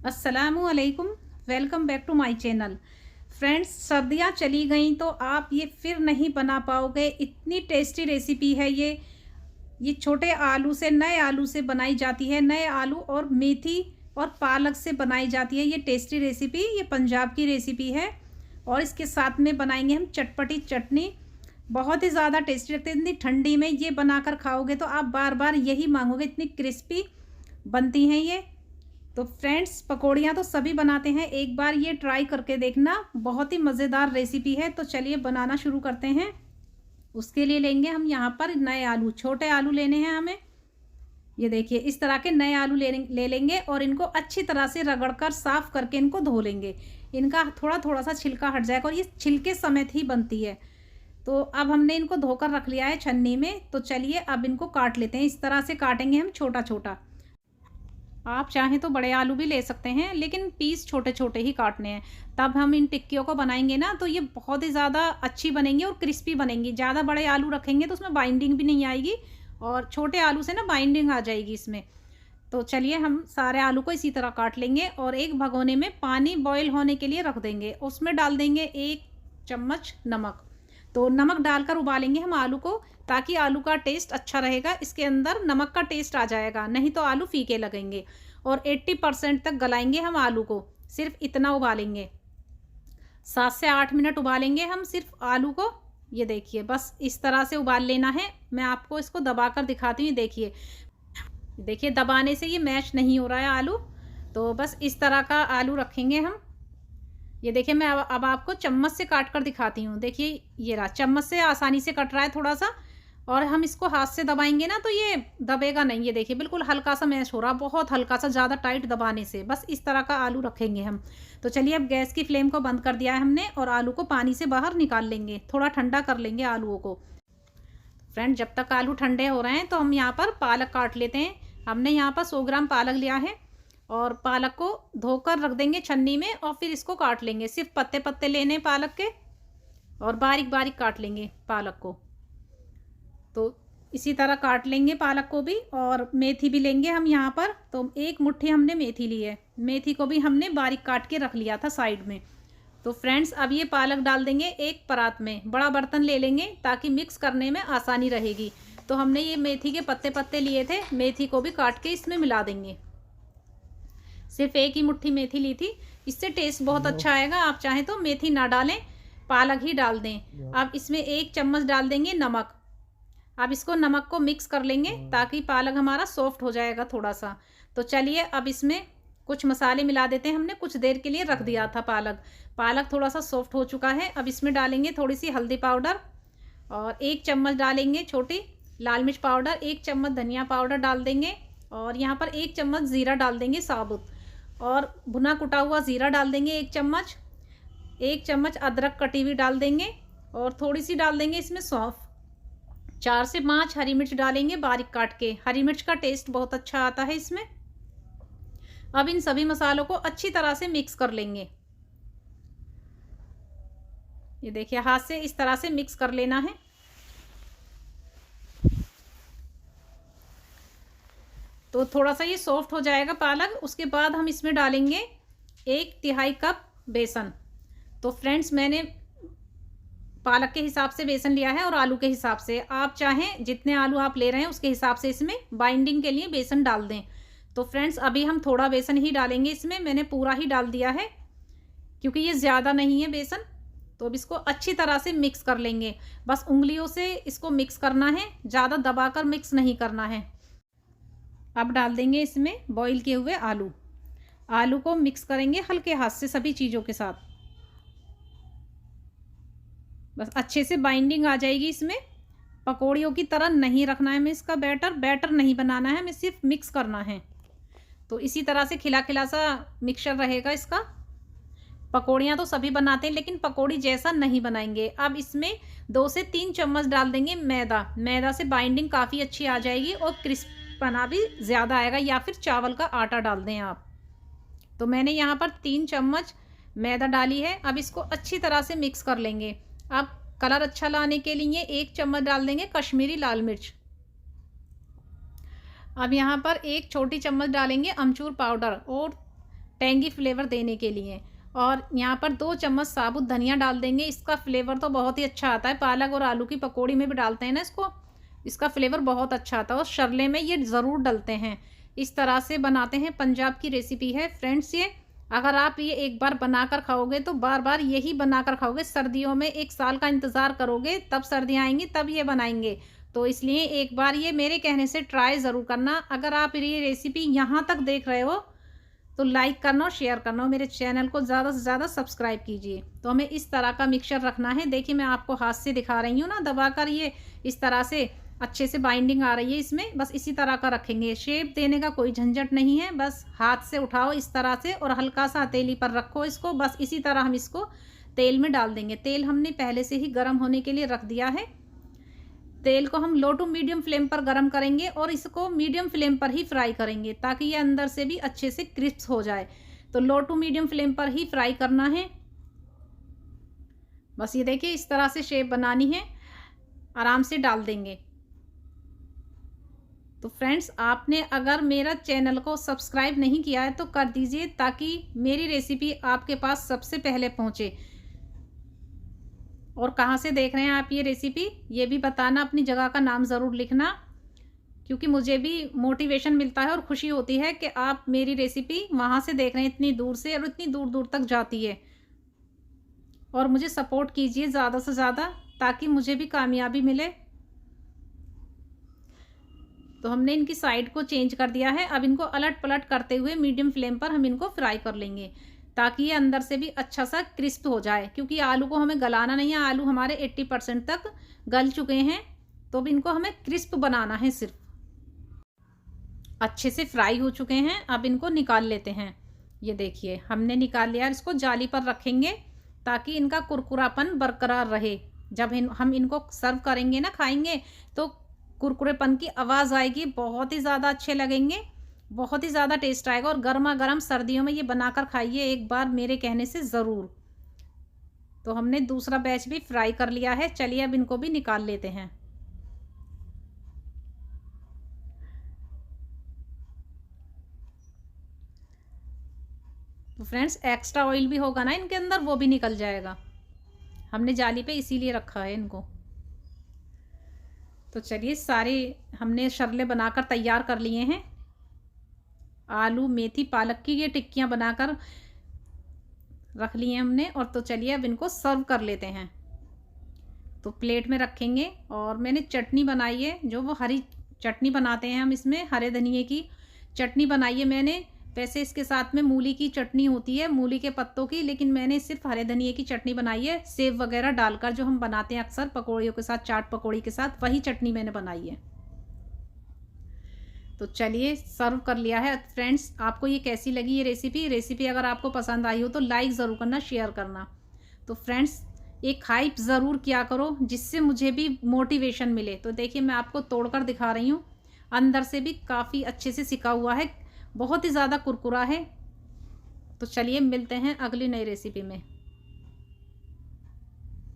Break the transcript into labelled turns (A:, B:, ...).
A: अस्सलामुअलैकुम। Welcome back to my channel. Friends, सर्दियाँ चली गई तो आप ये फिर नहीं बना पाओगे, इतनी टेस्टी रेसिपी है ये छोटे आलू से, नए आलू से बनाई जाती है। नए आलू और मेथी और पालक से बनाई जाती है ये टेस्टी रेसिपी। ये पंजाब की रेसिपी है और इसके साथ में बनाएंगे हम चटपटी चटनी। बहुत ही ज़्यादा टेस्टी लगती है। इतनी ठंडी में ये बनाकर खाओगे तो आप बार बार यही मांगोगे, इतनी क्रिस्पी बनती हैं ये। तो फ्रेंड्स, पकौड़ियाँ तो सभी बनाते हैं, एक बार ये ट्राई करके देखना, बहुत ही मज़ेदार रेसिपी है। तो चलिए बनाना शुरू करते हैं। उसके लिए लेंगे हम यहाँ पर नए आलू, छोटे आलू लेने हैं हमें। ये देखिए, इस तरह के नए आलू ले लेंगे और इनको अच्छी तरह से रगड़कर साफ़ करके इनको धो लेंगे। इनका थोड़ा थोड़ा सा छिलका हट जाएगा और ये छिलके समेत ही बनती है। तो अब हमने इनको धोकर रख लिया है छन्नी में। तो चलिए अब इनको काट लेते हैं। इस तरह से काटेंगे हम छोटा छोटा। आप चाहें तो बड़े आलू भी ले सकते हैं, लेकिन पीस छोटे छोटे ही काटने हैं। तब हम इन टिक्कियों को बनाएंगे ना तो ये बहुत ही ज़्यादा अच्छी बनेंगी और क्रिस्पी बनेंगी। ज़्यादा बड़े आलू रखेंगे तो उसमें बाइंडिंग भी नहीं आएगी और छोटे आलू से ना बाइंडिंग आ जाएगी इसमें। तो चलिए हम सारे आलू को इसी तरह काट लेंगे और एक भगोने में पानी बॉईल होने के लिए रख देंगे। उसमें डाल देंगे 1 चम्मच नमक। तो नमक डालकर उबालेंगे हम आलू को, ताकि आलू का टेस्ट अच्छा रहेगा। इसके अंदर नमक का टेस्ट आ जाएगा, नहीं तो आलू फीके लगेंगे। और 80% तक गलाएंगे हम आलू को, सिर्फ इतना उबालेंगे। 7 से 8 मिनट उबालेंगे हम सिर्फ आलू को। ये देखिए, बस इस तरह से उबाल लेना है। मैं आपको इसको दबाकर दिखाती हूँ। देखिए देखिए, दबाने से ये मैश नहीं हो रहा है आलू। तो बस इस तरह का आलू रखेंगे हम। ये देखिए, मैं अब आपको चम्मच से काट कर दिखाती हूँ। देखिए, ये रहा, चम्मच से आसानी से कट रहा है थोड़ा सा। और हम इसको हाथ से दबाएंगे ना तो ये दबेगा नहीं। ये देखिए, बिल्कुल हल्का सा मैश हो रहा, बहुत हल्का सा, ज़्यादा टाइट दबाने से। बस इस तरह का आलू रखेंगे हम। तो चलिए, अब गैस की फ्लेम को बंद कर दिया है हमने और आलू को पानी से बाहर निकाल लेंगे। थोड़ा ठंडा कर लेंगे आलूओं को। फ्रेंड, जब तक आलू ठंडे हो रहे हैं तो हम यहाँ पर पालक काट लेते हैं। हमने यहाँ पर 100 ग्राम पालक लिया है और पालक को धोकर रख देंगे छन्नी में और फिर इसको काट लेंगे। सिर्फ पत्ते पत्ते लेने पालक के और बारीक बारीक काट लेंगे पालक को। तो इसी तरह काट लेंगे पालक को भी। और मेथी भी लेंगे हम यहाँ पर। तो 1 मुट्ठी हमने मेथी ली है। मेथी को भी हमने बारीक काट के रख लिया था साइड में। तो फ्रेंड्स, अब ये पालक डाल देंगे एक परात में। बड़ा बर्तन ले लेंगे ताकि मिक्स करने में आसानी रहेगी। तो हमने ये मेथी के पत्ते पत्ते लिए थे, मेथी को भी काट के इसमें मिला देंगे। सिर्फ 1 ही मुट्ठी मेथी ली थी, इससे टेस्ट बहुत अच्छा आएगा। आप चाहें तो मेथी ना डालें, पालक ही डाल दें। अब इसमें 1 चम्मच डाल देंगे नमक। अब इसको, नमक को मिक्स कर लेंगे ताकि पालक हमारा सॉफ्ट हो जाएगा थोड़ा सा। तो चलिए अब इसमें कुछ मसाले मिला देते हैं। हमने कुछ देर के लिए रख दिया था पालक थोड़ा सा सॉफ्ट हो चुका है। अब इसमें डालेंगे थोड़ी सी हल्दी पाउडर और 1 चम्मच डालेंगे छोटी लाल मिर्च पाउडर। 1 चम्मच धनिया पाउडर डाल देंगे और यहाँ पर 1 चम्मच ज़ीरा डाल देंगे साबुत। और भुना कुटा हुआ ज़ीरा डाल देंगे 1 चम्मच। 1 चम्मच अदरक कटी हुई डाल देंगे और थोड़ी सी डाल देंगे इसमें सौंफ। 4 से 5 हरी मिर्च डालेंगे बारीक काट के। हरी मिर्च का टेस्ट बहुत अच्छा आता है इसमें। अब इन सभी मसालों को अच्छी तरह से मिक्स कर लेंगे। ये देखिए, हाथ से इस तरह से मिक्स कर लेना है। तो थोड़ा सा ये सॉफ्ट हो जाएगा पालक। उसके बाद हम इसमें डालेंगे 1/3 कप बेसन। तो फ्रेंड्स, मैंने पालक के हिसाब से बेसन लिया है और आलू के हिसाब से। आप चाहें जितने आलू आप ले रहे हैं उसके हिसाब से इसमें बाइंडिंग के लिए बेसन डाल दें। तो फ्रेंड्स, अभी हम थोड़ा बेसन ही डालेंगे इसमें। मैंने पूरा ही डाल दिया है क्योंकि ये ज़्यादा नहीं है बेसन। तो अब इसको अच्छी तरह से मिक्स कर लेंगे। बस उंगलियों से इसको मिक्स करना है, ज़्यादा दबाकर मिक्स नहीं करना है। अब डाल देंगे इसमें बॉईल किए हुए आलू को मिक्स करेंगे हल्के हाथ से सभी चीज़ों के साथ। बस अच्छे से बाइंडिंग आ जाएगी इसमें। पकौड़ियों की तरह नहीं रखना है हमें इसका बैटर नहीं बनाना है हमें, सिर्फ मिक्स करना है। तो इसी तरह से खिला खिला सा मिक्सचर रहेगा इसका। पकौड़ियाँ तो सभी बनाते हैं, लेकिन पकौड़ी जैसा नहीं बनाएंगे। अब इसमें 2 से 3 चम्मच डाल देंगे मैदा से बाइंडिंग काफ़ी अच्छी आ जाएगी और क्रिस्पना भी ज़्यादा आएगा। या फिर चावल का आटा डाल दें आप। तो मैंने यहाँ पर 3 चम्मच मैदा डाली है। अब इसको अच्छी तरह से मिक्स कर लेंगे। अब कलर अच्छा लाने के लिए 1 चम्मच डाल देंगे कश्मीरी लाल मिर्च। अब यहाँ पर 1 छोटी चम्मच डालेंगे अमचूर पाउडर और टेंगी फ्लेवर देने के लिए। और यहाँ पर 2 चम्मच साबुत धनिया डाल देंगे, इसका फ्लेवर तो बहुत ही अच्छा आता है। पालक और आलू की पकौड़ी में भी डालते हैं ना इसको, इसका फ्लेवर बहुत अच्छा आता है और शरले में ये ज़रूर डलते हैं। इस तरह से बनाते हैं, पंजाब की रेसिपी है फ्रेंड्स ये। अगर आप ये एक बार बनाकर खाओगे तो बार बार यही बनाकर खाओगे। सर्दियों में 1 साल का इंतज़ार करोगे, तब सर्दियाँ आएंगी तब ये बनाएंगे। तो इसलिए एक बार ये मेरे कहने से ट्राई ज़रूर करना। अगर आप ये रेसिपी यहाँ तक देख रहे हो तो लाइक करना और शेयर करना और मेरे चैनल को ज़्यादा से ज़्यादा सब्सक्राइब कीजिए। तो हमें इस तरह का मिक्सचर रखना है। देखिए मैं आपको हाथ से दिखा रही हूँ ना, दबाकर ये इस तरह से अच्छे से बाइंडिंग आ रही है इसमें। बस इसी तरह का रखेंगे, शेप देने का कोई झंझट नहीं है। बस हाथ से उठाओ इस तरह से और हल्का सा हथेली पर रखो इसको। बस इसी तरह हम इसको तेल में डाल देंगे। तेल हमने पहले से ही गर्म होने के लिए रख दिया है। तेल को हम लो टू मीडियम फ्लेम पर गर्म करेंगे और इसको मीडियम फ्लेम पर ही फ्राई करेंगे ताकि ये अंदर से भी अच्छे से क्रिस्प हो जाए। तो लो टू मीडियम फ्लेम पर ही फ्राई करना है। बस ये देखिए इस तरह से शेप बनानी है, आराम से डाल देंगे। तो फ्रेंड्स आपने अगर मेरा चैनल को सब्सक्राइब नहीं किया है तो कर दीजिए ताकि मेरी रेसिपी आपके पास सबसे पहले पहुंचे। और कहाँ से देख रहे हैं आप ये रेसिपी, ये भी बताना, अपनी जगह का नाम ज़रूर लिखना, क्योंकि मुझे भी मोटिवेशन मिलता है और खुशी होती है कि आप मेरी रेसिपी वहाँ से देख रहे हैं इतनी दूर से, और इतनी दूर दूर तक जाती है। और मुझे सपोर्ट कीजिए ज़्यादा से ज़्यादा ताकि मुझे भी कामयाबी मिले। तो हमने इनकी साइड को चेंज कर दिया है। अब इनको अलट पलट करते हुए मीडियम फ्लेम पर हम इनको फ्राई कर लेंगे ताकि ये अंदर से भी अच्छा सा क्रिस्प हो जाए, क्योंकि आलू को हमें गलाना नहीं है। आलू हमारे 80% तक गल चुके हैं, तो अब इनको हमें क्रिस्प बनाना है, सिर्फ अच्छे से फ्राई हो चुके हैं। अब इनको निकाल लेते हैं। ये देखिए हमने निकाल लिया। इसको जाली पर रखेंगे ताकि इनका कुरकुरापन बरकरार रहे। जब हम इनको सर्व करेंगे ना, खाएंगे, तो कुरकुरेपन की आवाज़ आएगी, बहुत ही ज़्यादा अच्छे लगेंगे, बहुत ही ज़्यादा टेस्ट आएगा। और गर्मा गर्म सर्दियों में ये बनाकर खाइए एक बार मेरे कहने से ज़रूर। तो हमने दूसरा बैच भी फ्राई कर लिया है। चलिए अब इनको भी निकाल लेते हैं। तो फ्रेंड्स एक्स्ट्रा ऑयल भी होगा ना इनके अंदर, वो भी निकल जाएगा। हमने जाली पे इसीलिए रखा है इनको। तो चलिए सारे हमने शरले बनाकर तैयार कर लिए हैं। आलू, मेथी, पालक की ये टिक्कियाँ बनाकर रख ली हैं हमने। और तो चलिए अब इनको सर्व कर लेते हैं। तो प्लेट में रखेंगे। और मैंने चटनी बनाई है, जो वो हरी चटनी बनाते हैं हम, इसमें हरे धनिए की चटनी बनाई है मैंने। वैसे इसके साथ में मूली की चटनी होती है, मूली के पत्तों की, लेकिन मैंने सिर्फ हरे धनिए की चटनी बनाई है, सेव वगैरह डालकर, जो हम बनाते हैं अक्सर पकौड़ियों के साथ, चाट पकौड़ी के साथ, वही चटनी मैंने बनाई है। तो चलिए सर्व कर लिया है। फ्रेंड्स आपको ये कैसी लगी ये रेसिपी अगर आपको पसंद आई हो तो लाइक ज़रूर करना, शेयर करना। तो फ्रेंड्स एक हाइप ज़रूर किया करो जिससे मुझे भी मोटिवेशन मिले। तो देखिए मैं आपको तोड़कर दिखा रही हूँ, अंदर से भी काफ़ी अच्छे से सिका हुआ है, बहुत ही ज़्यादा कुरकुरा है। तो चलिए मिलते हैं अगली नई रेसिपी में।